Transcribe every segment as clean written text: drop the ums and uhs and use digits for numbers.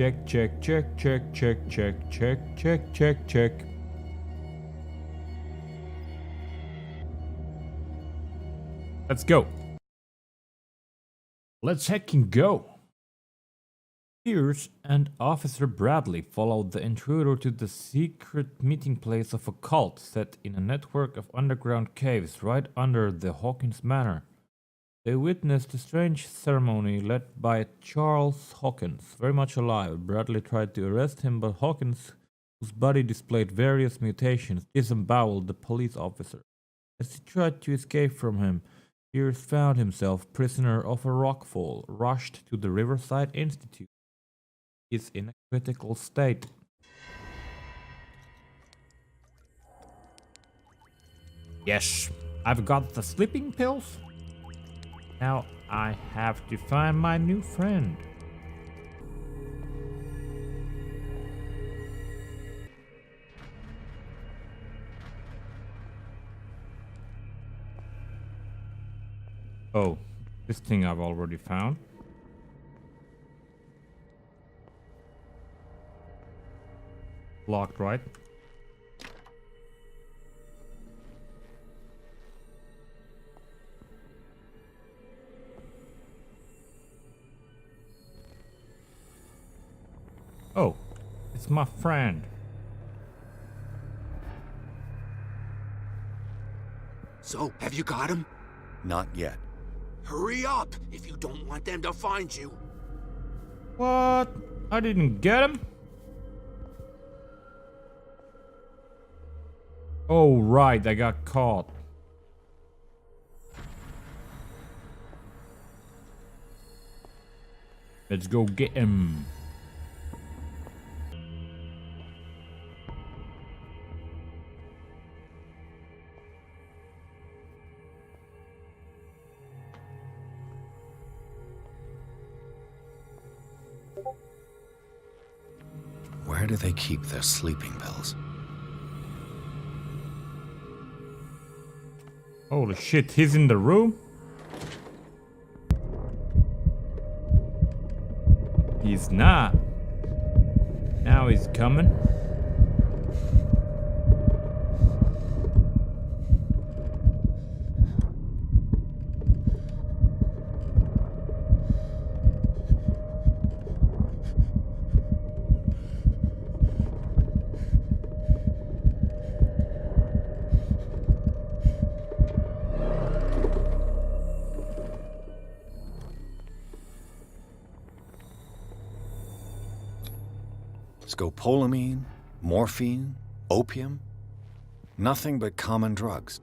Check, check, check, check, check, check, check, check, check, check. Let's go. Let's heckin' go. Pierce and Officer Bradley followed the intruder to the secret meeting place of a cult set in a network of underground caves right under the Hawkins Manor. They witnessed a strange ceremony led by Charles Hawkins, very much alive. Bradley tried to arrest him, but Hawkins, whose body displayed various mutations, disemboweled the police officer. As he tried to escape from him, Pierce found himself prisoner of a rockfall, rushed to the Riverside Institute. He is in a critical state. Yes, I've got the sleeping pills. Now I have to find my new friend. Oh, this thing I've already found. Locked, right? Oh, it's my friend. So, have you got him? Not yet. Hurry up if you don't want them to find you. What? I didn't get him? Oh, right, I got caught. Let's go get him. Where do they keep their sleeping pills? Holy shit, he's in the room? He's not. Now he's coming. Scopolamine, morphine, opium. Nothing but common drugs.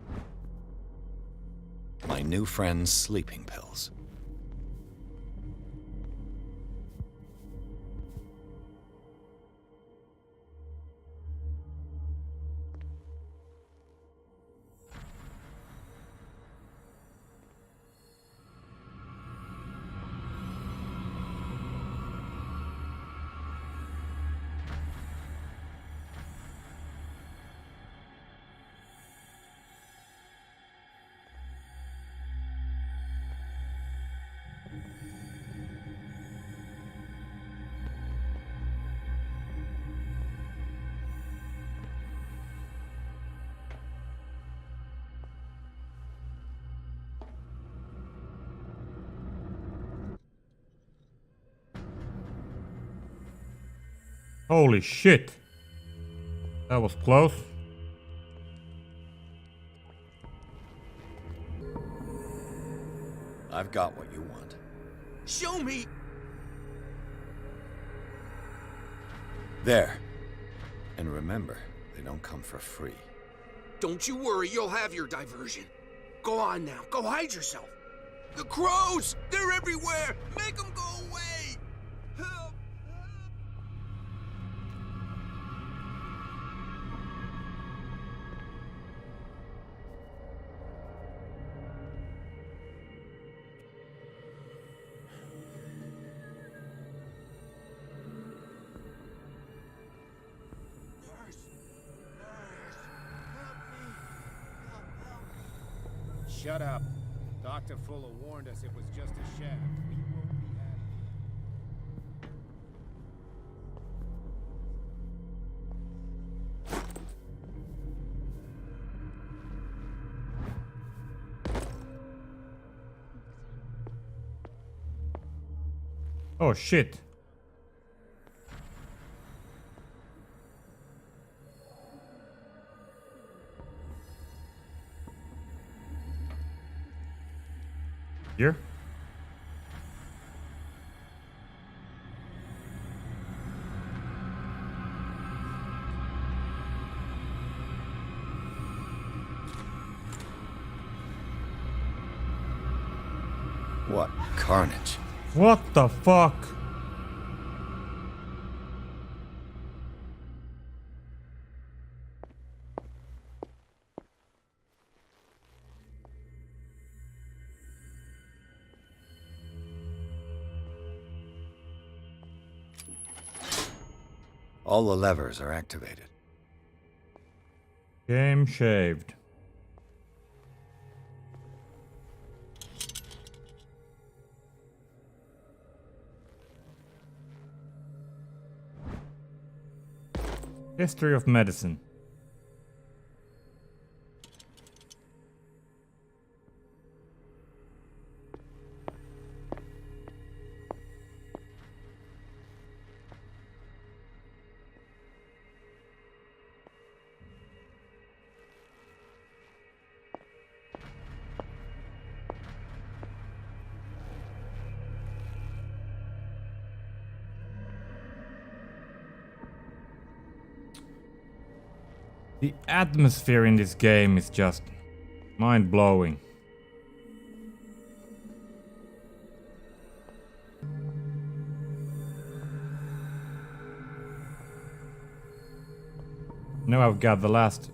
My new friend's sleeping pills. Holy shit. That was close. I've got what you want. Show me! There. And remember, they don't come for free. Don't you worry, you'll have your diversion. Go on now, go hide yourself. The crows! They're everywhere! Make them go away! Help! Shut up. Dr. Fuller warned us it was just a shaft. We won't be happy. Oh shit. Here? What carnage. What the fuck? All the levers are activated. Game shaved. History of medicine. The atmosphere in this game is just mind-blowing. Now I've got the last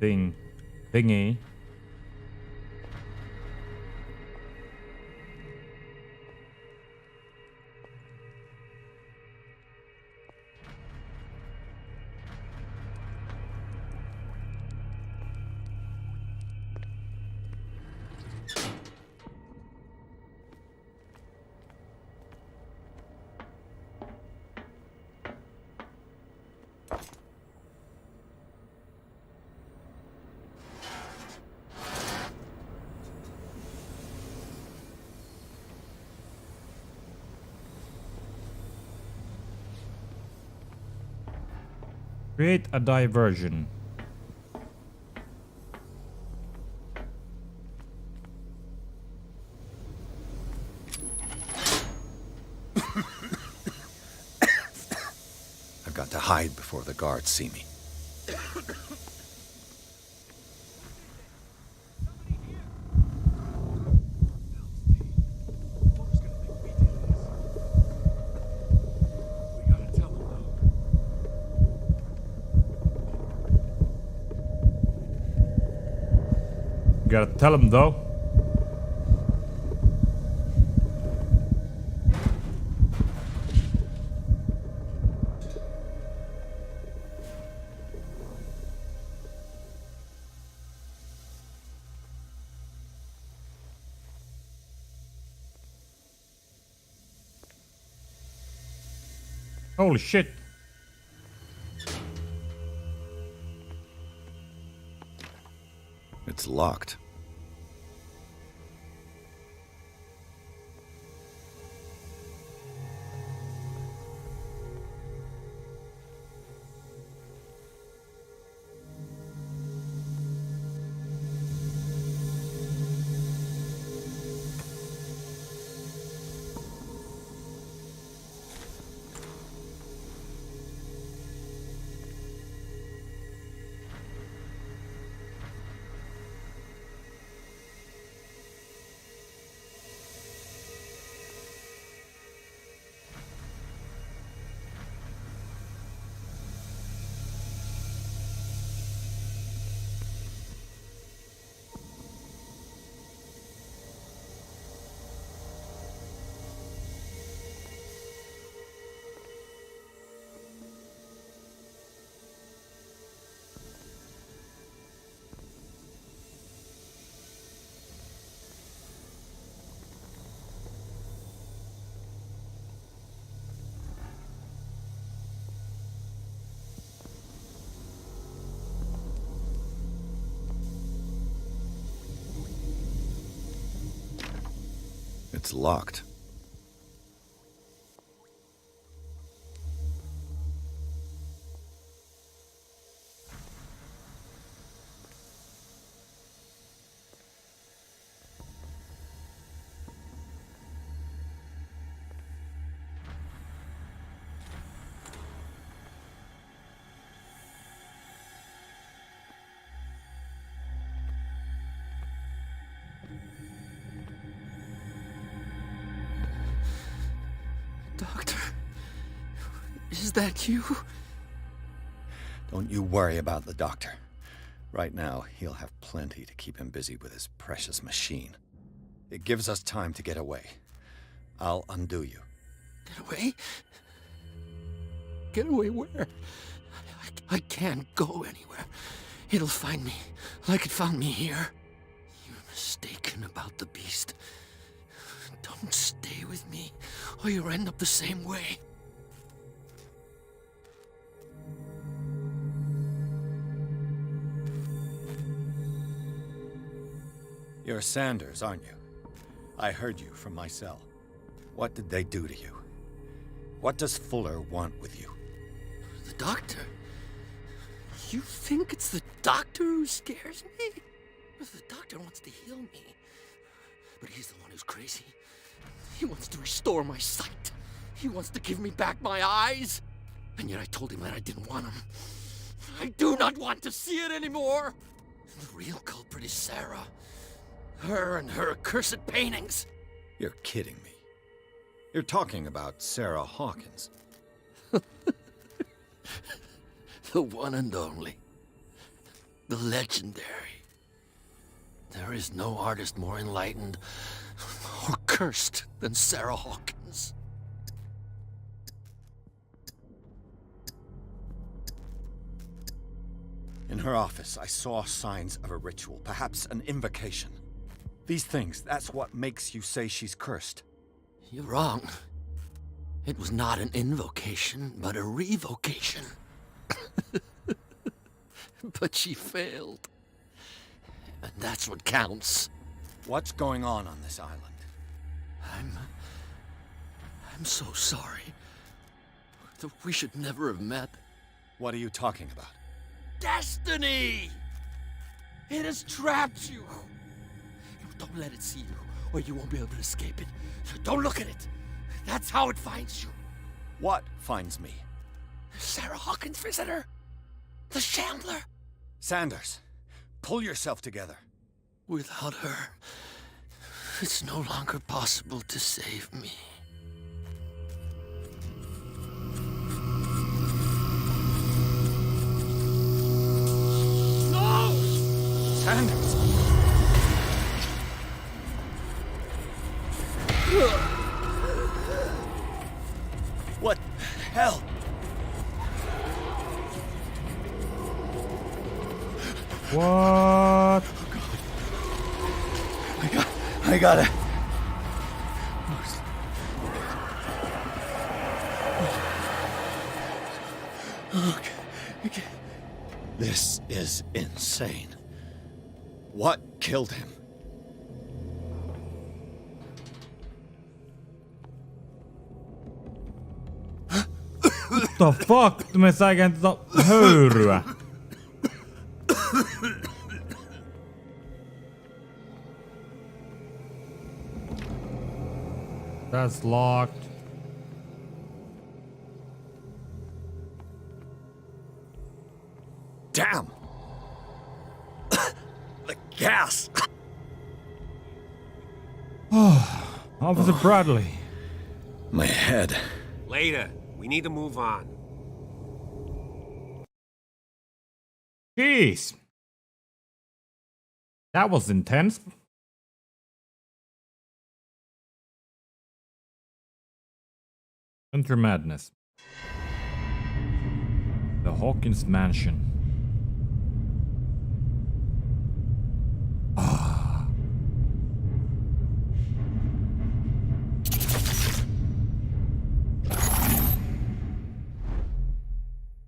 thingy. Create a diversion. I've got to hide before the guards see me. You gotta tell him though. Holy shit. It's locked. It's locked. Doctor, is that you? Don't you worry about the doctor. Right now, he'll have plenty to keep him busy with his precious machine. It gives us time to get away. I'll undo you. Get away? Get away where? I can't go anywhere. It'll find me, like it found me here. You're mistaken about the beast. Don't stay with me, or you'll end up the same way. You're Sanders, aren't you? I heard you from my cell. What did they do to you? What does Fuller want with you? The doctor? You think it's the doctor who scares me? The doctor wants to heal me. But he's the one who's crazy. He wants to restore my sight. He wants to give me back my eyes. And yet I told him that I didn't want him. I do not want to see it anymore. The real culprit is Sarah. Her and her accursed paintings. You're kidding me. You're talking about Sarah Hawkins. The one and only. The legendary. There is no artist more enlightened or cursed than Sarah Hawkins. In her office, I saw signs of a ritual, perhaps an invocation. These things, that's what makes you say she's cursed. You're wrong. It was not an invocation, but a revocation. But she failed. And that's what counts. What's going on this island? I'm so sorry. We should never have met. What are you talking about? Destiny! It has trapped you. Don't let it see you, or you won't be able to escape it. Don't look at it. That's how it finds you. What finds me? Sarah Hawkins' visitor. The Shambler. Sanders, pull yourself together. Without her, it's no longer possible to save me. No! Sanders! What the hell? What? I got it. Okay. This is insane. What killed him? What the fuck? De säkert inte höyryä. That's locked. Damn! The gas! Officer Bradley. My head. Later. We need to move on. Jeez. That was intense. Enter Madness. The Hawkins Mansion.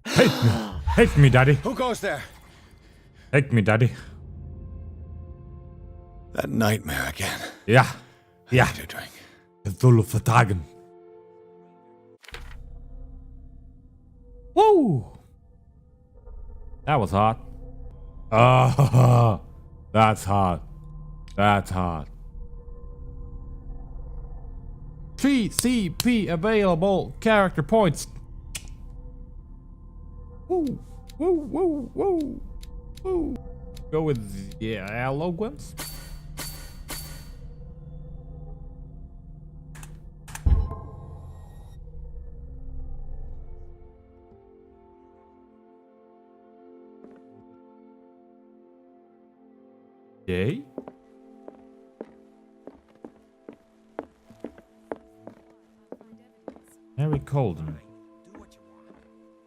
Take me. Take me, Daddy. Who goes there? Take me, Daddy. That nightmare again. Yeah. I Yeah. need a drink. Cthulhu vertagen. Woo! That was hot. Ah, that's hot. That's hot. 3 CP available character points. Woo, woo, woo, woo, woo. Go with the yellow ones. Yay. Harry Colden. Do what you want.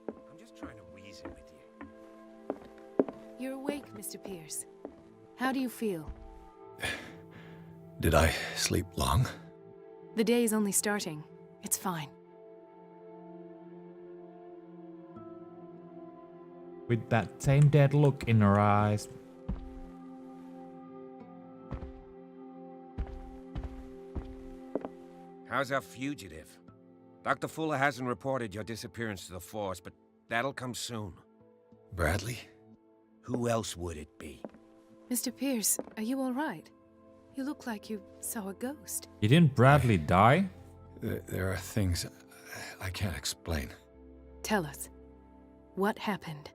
I'm just trying to reason with you. You're awake, Mr. Pierce. How do you feel? Did I sleep long? The day is only starting. It's fine. With that same dead look in her eyes. How's our fugitive? Dr. Fuller hasn't reported your disappearance to the force, but that'll come soon. Bradley? Who else would it be? Mr. Pierce, are you all right? You look like you saw a ghost. Didn't Bradley die? There are things I can't explain. Tell us. What happened?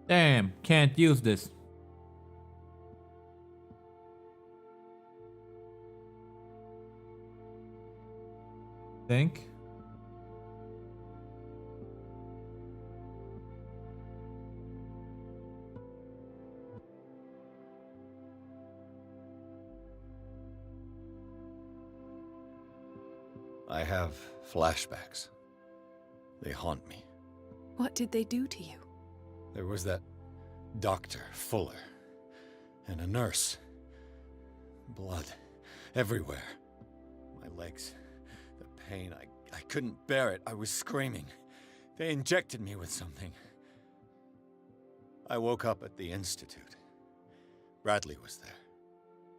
Damn, can't use this. Think. I have flashbacks. They haunt me. What did they do to you? There was that Dr. Fuller and a nurse. Blood everywhere. My legs, the pain, I couldn't bear it. I was screaming. They injected me with something. I woke up at the Institute. Bradley was there.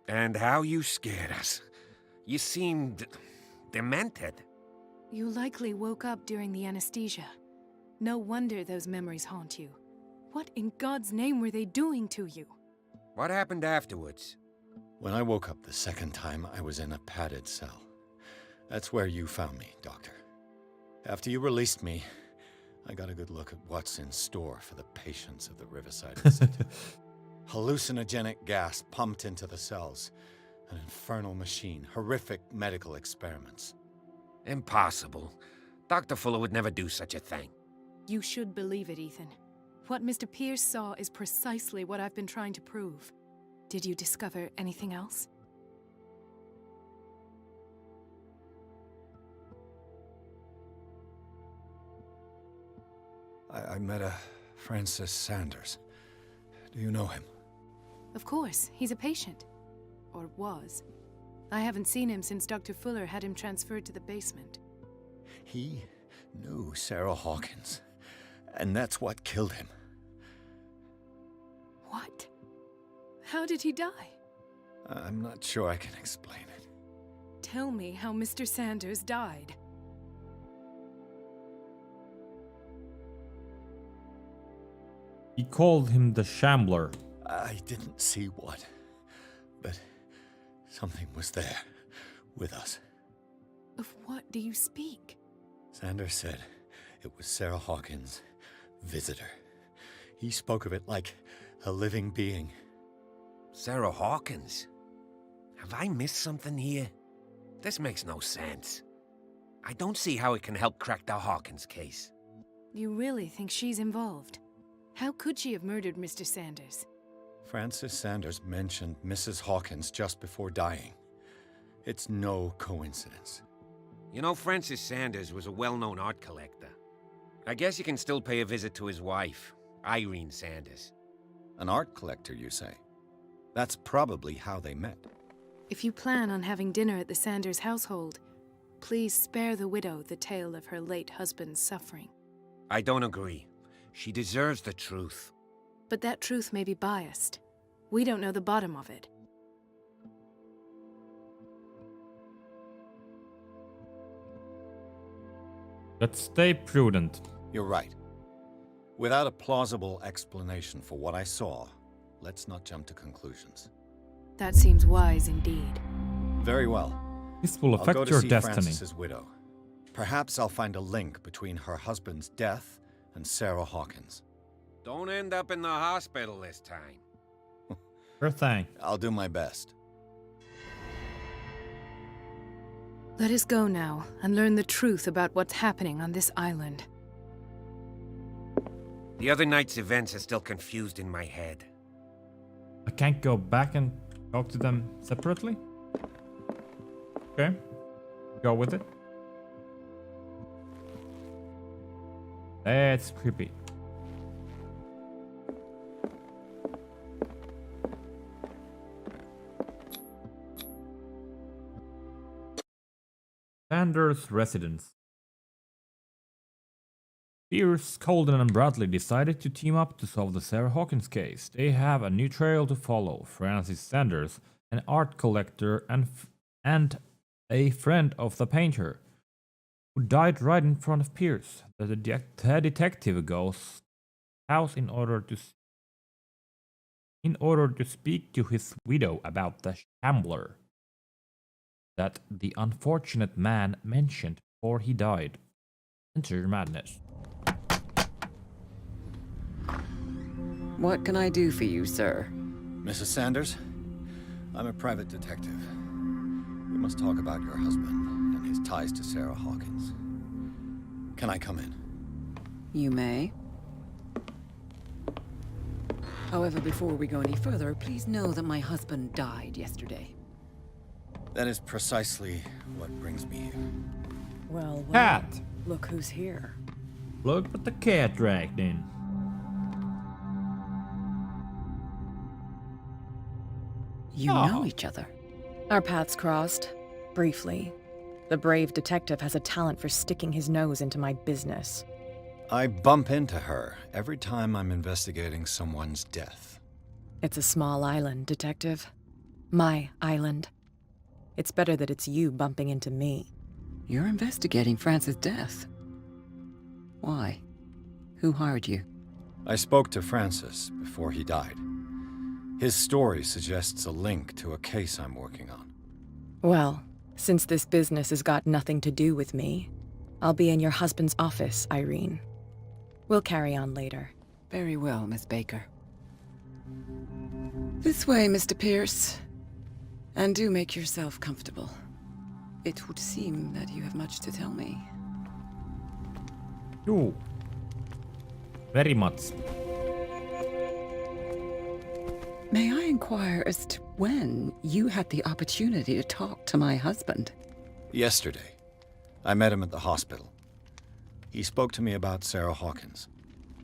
And how you scared us. You seemed demented. You likely woke up during the anesthesia. No wonder those memories haunt you. What in God's name were they doing to you? What happened afterwards? When I woke up the second time, I was in a padded cell. That's where you found me, Doctor. After you released me, I got a good look at what's in store for the patients of the Riverside Institute. Hallucinogenic gas pumped into the cells. An infernal machine. Horrific medical experiments. Impossible. Dr. Fuller would never do such a thing. You should believe it, Ethan. What Mr. Pierce saw is precisely what I've been trying to prove. Did you discover anything else? I met a Francis Sanders. Do you know him? Of course, he's a patient. Or was. I haven't seen him since Dr. Fuller had him transferred to the basement. He knew Sarah Hawkins. And that's what killed him. What? How did he die? I'm not sure I can explain it. Tell me how Mr. Sanders died. He called him the Shambler. I didn't see what, but something was there with us. Of what do you speak? Sanders said it was Sarah Hawkins' visitor. He spoke of it like a living being. Sarah Hawkins? Have I missed something here? This makes no sense. I don't see how it can help crack the Hawkins case. You really think she's involved? How could she have murdered Mr. Sanders? Francis Sanders mentioned Mrs. Hawkins just before dying. It's no coincidence. You know, Francis Sanders was a well-known art collector. I guess you can still pay a visit to his wife, Irene Sanders. An art collector, you say? That's probably how they met. If you plan on having dinner at the Sanders household, please spare the widow the tale of her late husband's suffering. I don't agree. She deserves the truth. But that truth may be biased. We don't know the bottom of it. Let's stay prudent. You're right. Without a plausible explanation for what I saw, let's not jump to conclusions. That seems wise indeed. Very well. This will I'll go affect to your see destiny. Francis's widow. Perhaps I'll find a link between her husband's death and Sarah Hawkins. Don't end up in the hospital this time. Sure thing. I'll do my best. Let us go now and learn the truth about what's happening on this island. The other night's events are still confused in my head. I can't go back and talk to them separately? Okay. Go with it. That's creepy. Sanders' residence. Pierce, Colden, and Bradley decided to team up to solve the Sarah Hawkins case. They have a new trail to follow. Francis Sanders, an art collector and a friend of the painter, who died right in front of Pierce. The detective goes to his house in order to speak to his widow about the shambler that the unfortunate man mentioned before he died. Enter madness. What can I do for you, sir? Mrs. Sanders, I'm a private detective. We must talk about your husband and his ties to Sarah Hawkins. Can I come in? You may. However, before we go any further, please know that my husband died yesterday. That is precisely what brings me here. Well, Cat! look who's here. Look what the cat dragged in. You Oh. know each other. Our paths crossed, briefly. The brave detective has a talent for sticking his nose into my business. I bump into her every time I'm investigating someone's death. It's a small island, detective. My island. It's better that it's you bumping into me. You're investigating Francis' death. Why? Who hired you? I spoke to Francis before he died. His story suggests a link to a case I'm working on. Well, since this business has got nothing to do with me, I'll be in your husband's office, Irene. We'll carry on later. Very well, Miss Baker. This way, Mr. Pierce. And do make yourself comfortable. It would seem that you have much to tell me. Ooh. Very much. May I inquire as to when you had the opportunity to talk to my husband? Yesterday, I met him at the hospital. He spoke to me about Sarah Hawkins.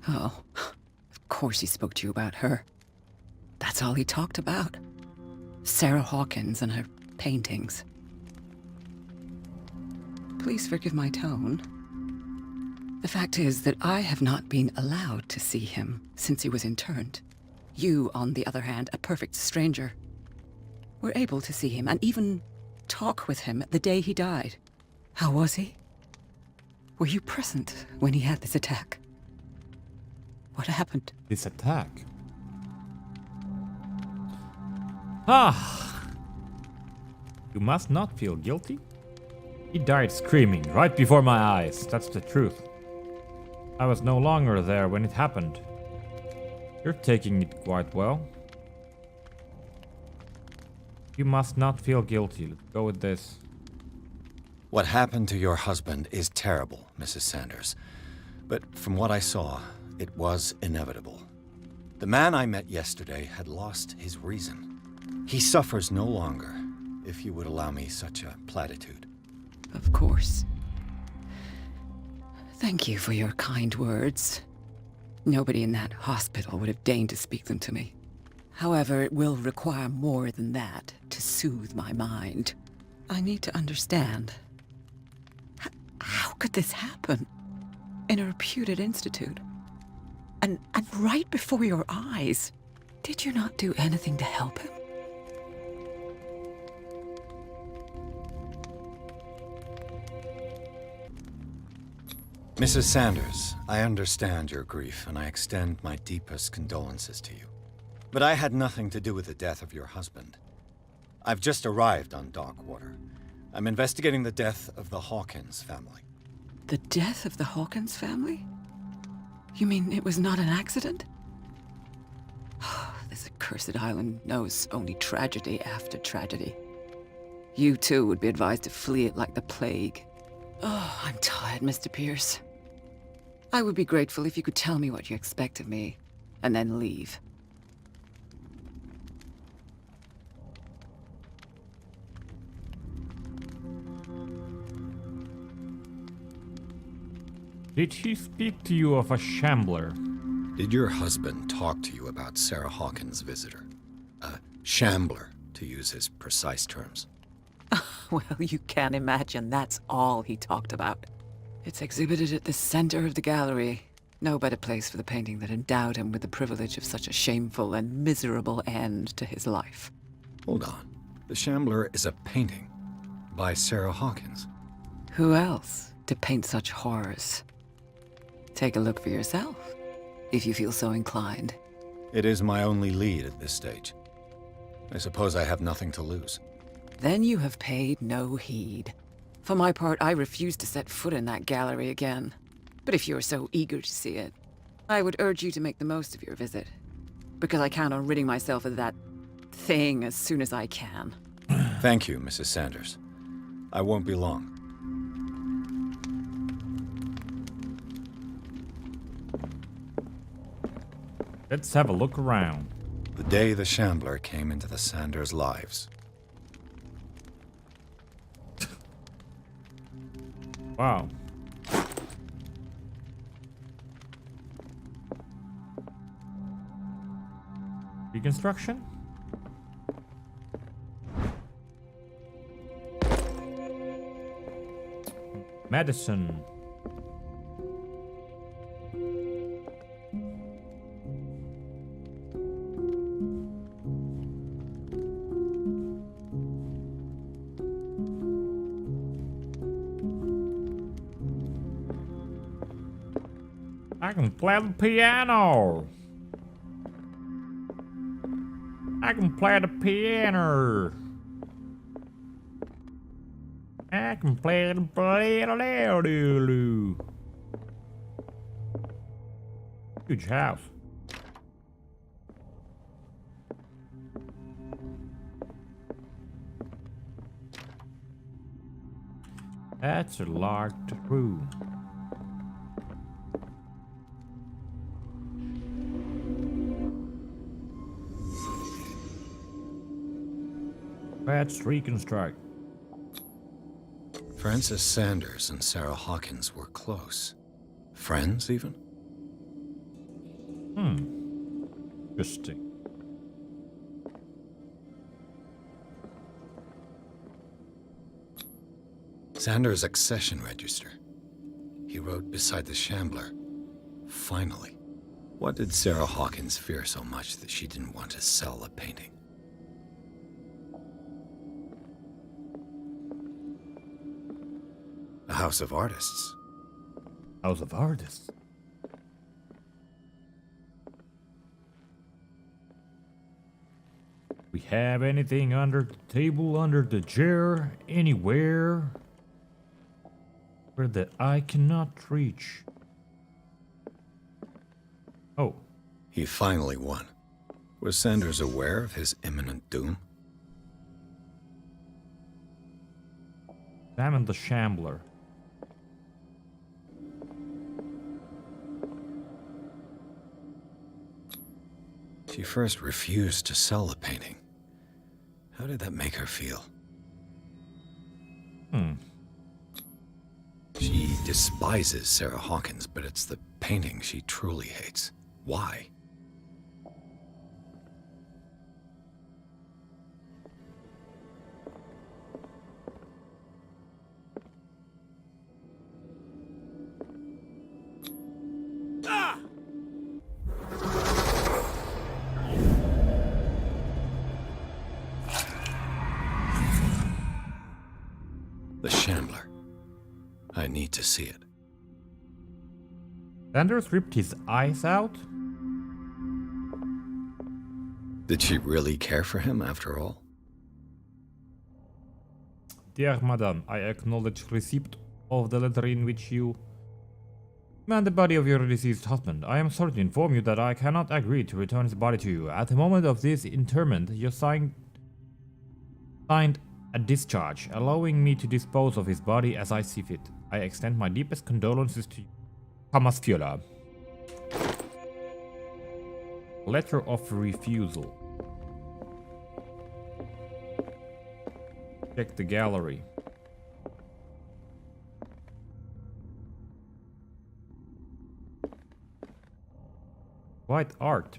Oh, of course he spoke to you about her. That's all he talked about. Sarah Hawkins and her paintings. Please forgive my tone. The fact is that I have not been allowed to see him since he was interned. You, on the other hand, a perfect stranger, were able to see him and even talk with him the day he died. How was he? Were you present when he had this attack? What happened? This attack. Ah! You must not feel guilty. He died screaming right before my eyes. That's the truth. I was no longer there when it happened. You're taking it quite well. You must not feel guilty. Let's go with this. What happened to your husband is terrible, Mrs. Sanders. But from what I saw, it was inevitable. The man I met yesterday had lost his reason. He suffers no longer, if you would allow me such a platitude. Of course. Thank you for your kind words. Nobody in that hospital would have deigned to speak them to me. However, it will require more than that to soothe my mind. I need to understand. How could this happen? In a reputed institute? And right before your eyes. Did you not do anything to help him? Mrs. Sanders, I understand your grief, and I extend my deepest condolences to you. But I had nothing to do with the death of your husband. I've just arrived on Darkwater. I'm investigating the death of the Hawkins family. The death of the Hawkins family? You mean it was not an accident? This accursed island knows only tragedy after tragedy. You too would be advised to flee it like the plague. Oh, I'm tired, Mr. Pierce. I would be grateful if you could tell me what you expect of me, and then leave. Did he speak to you of a shambler? Did your husband talk to you about Sarah Hawkins' visitor? A shambler, to use his precise terms. Well, you can imagine that's all he talked about. It's exhibited at the center of the gallery. No better place for the painting that endowed him with the privilege of such a shameful and miserable end to his life. Hold on. The Shambler is a painting by Sarah Hawkins. Who else to paint such horrors? Take a look for yourself, if you feel so inclined. It is my only lead at this stage. I suppose I have nothing to lose. Then you have paid no heed. For my part, I refuse to set foot in that gallery again. But if you're so eager to see it, I would urge you to make the most of your visit. Because I count on ridding myself of that thing as soon as I can. Thank you, Mrs. Sanders. I won't be long. Let's have a look around. The day the Shambler came into the Sanders' lives. Wow. Reconstruction? Medicine. I can play the piano. I can play the piano. I can play the piano. Huge house. That's a locked room. Let's reconstruct. Frances Sanders and Sarah Hawkins were close. Friends, even? Interesting. Sanders' accession register. He wrote beside the Shambler, "Finally." What did Sarah Hawkins fear so much that she didn't want to sell the painting? A house of artists. House of Artists. We have anything under the table, under the chair, anywhere where the eye cannot reach? Oh, He finally won. Was Sanders aware of his imminent doom? examine the Shambler. She first refused to sell the painting. How did that make her feel? She despises Sarah Hawkins, but it's the painting she truly hates. Why? The Shambler. I need to see it. Sanders ripped his eyes out? Did she really care for him after all? Dear Madame, I acknowledge receipt of the letter in which you demand the body of your deceased husband. I am sorry to inform you that I cannot agree to return his body to you. At the moment of this interment, you signed a discharge, allowing me to dispose of his body as I see fit. I extend my deepest condolences to you. Thomas Fuller. Letter of refusal. Check the gallery. White art.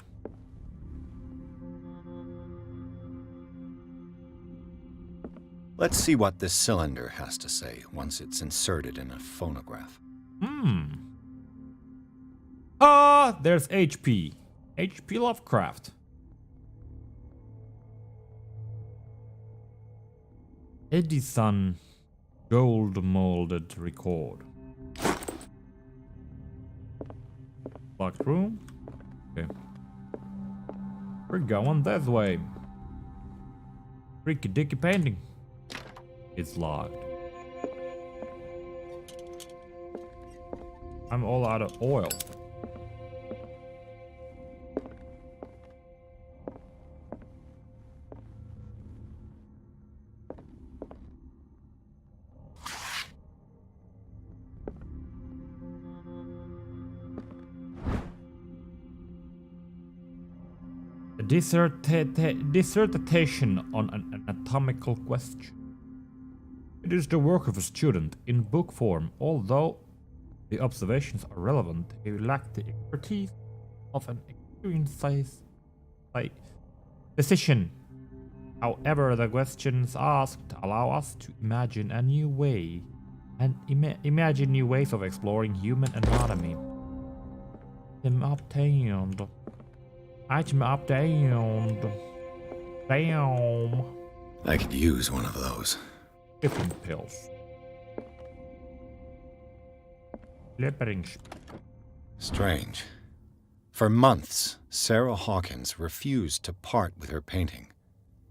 Let's see what this cylinder has to say once it's inserted in a phonograph. There's HP. HP Lovecraft. Edison gold molded record. Locked room. Okay. We're going this way. Freaky dicky painting. It's locked. I'm all out of oil. A dissertation on an anatomical question. It is the work of a student in book form, although the observations are relevant, they lack the expertise of an experienced physician. However, the questions asked allow us to imagine a new way and imagine new ways of exploring human anatomy. Item obtained. Item obtained. Damn. I could use one of those. Skipping pills. Flippering. Strange. For months, Sarah Hawkins refused to part with her painting,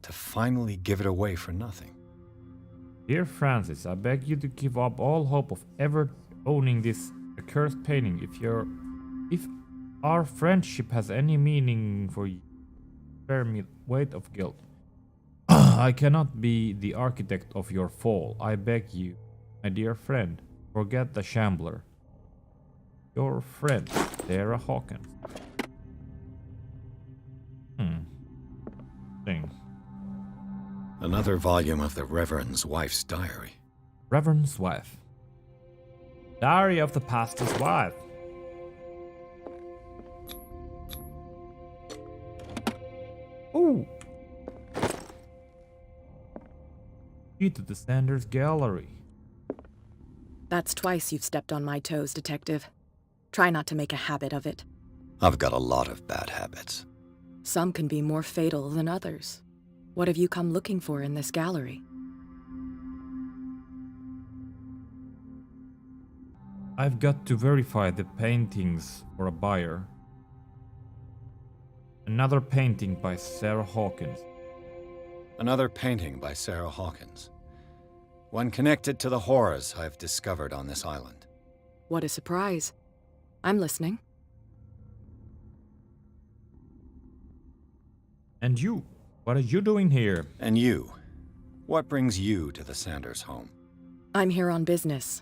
to finally give it away for nothing. Dear Francis, I beg you to give up all hope of ever owning this accursed painting. If our friendship has any meaning for you, bear me weight of guilt. I cannot be the architect of your fall. I beg you, my dear friend, forget the Shambler. Your friend, Sarah Hawkins. Thing. Another volume of the Reverend's wife's diary. Reverend's wife. Diary of the pastor's wife. Ooh. Key to the Sanders Gallery. That's twice you've stepped on my toes, Detective. Try not to make a habit of it. I've got a lot of bad habits. Some can be more fatal than others. What have you come looking for in this gallery? I've got to verify the paintings for a buyer. Another painting by Sarah Hawkins. Another painting by Sarah Hawkins. One connected to the horrors I've discovered on this island. What a surprise. I'm listening. And you? What are you doing here? And you? What brings you to the Sanders home? I'm here on business.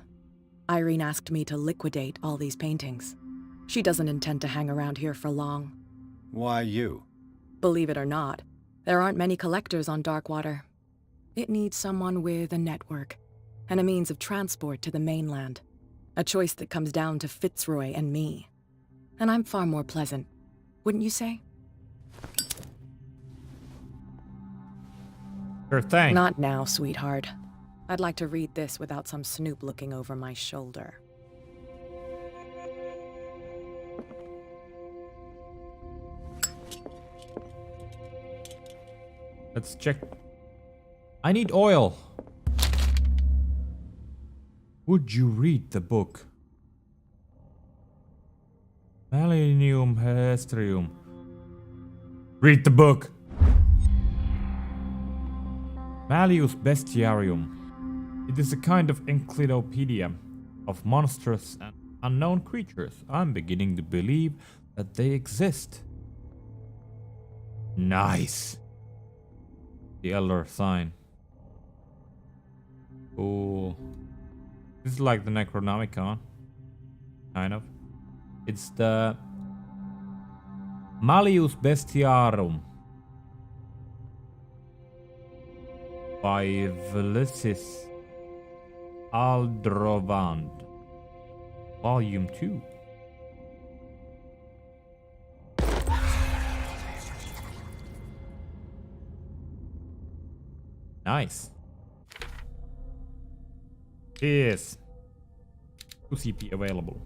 Irene asked me to liquidate all these paintings. She doesn't intend to hang around here for long. Why you? Believe it or not, there aren't many collectors on Darkwater. It needs someone with a network and a means of transport to the mainland. A choice that comes down to Fitzroy and me. And I'm far more pleasant, wouldn't you say? Sure thing. Not now, sweetheart. I'd like to read this without some snoop looking over my shoulder. Let's check. I need oil. Would you read the book? Millennium Hestrium. Read the book! Malleus Bestiarium. It is a kind of encyclopedia of monstrous and unknown creatures. I'm beginning to believe that they exist. Nice. The Elder Sign. Cool. This is like the Necronomicon. Kind of. It's the Malleus Bestiarum by Velisis Aldrovand. Volume 2. Nice. Yes. 2 CP available.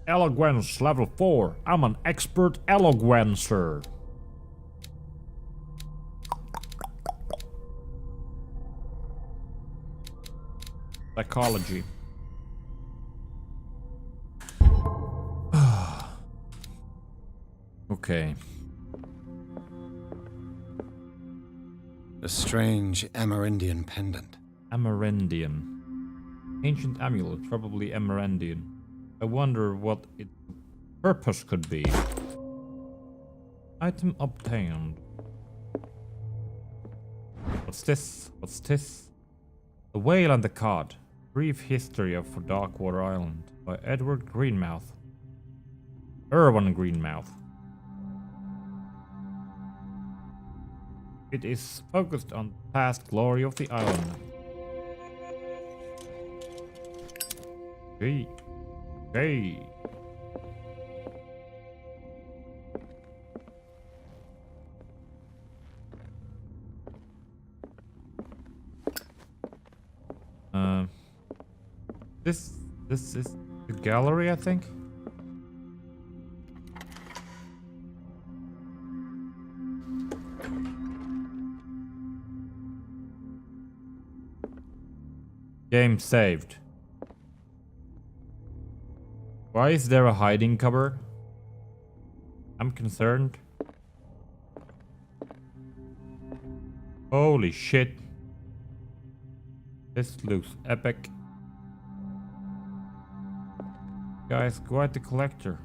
Eloquence level 4. I'm an expert eloquencer. Psychology. Okay. A strange Amerindian pendant. Amerindian. Ancient amulet, probably Amerindian. I wonder what its purpose could be. Item obtained. What's this? What's this? The Whale and the Cod. Brief History of Darkwater Island by Edward Greenmouth. Erwan Greenmouth. It is focused on the past glory of the island. Hey. Hey. This is the gallery, I think. Game saved. Why is there a hiding cupboard? I'm concerned. Holy shit. This looks epic. Guys, quite the collector.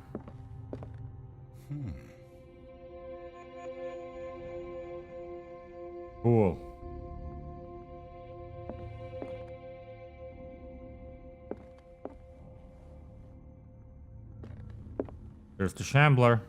Cool. There's the Shambler.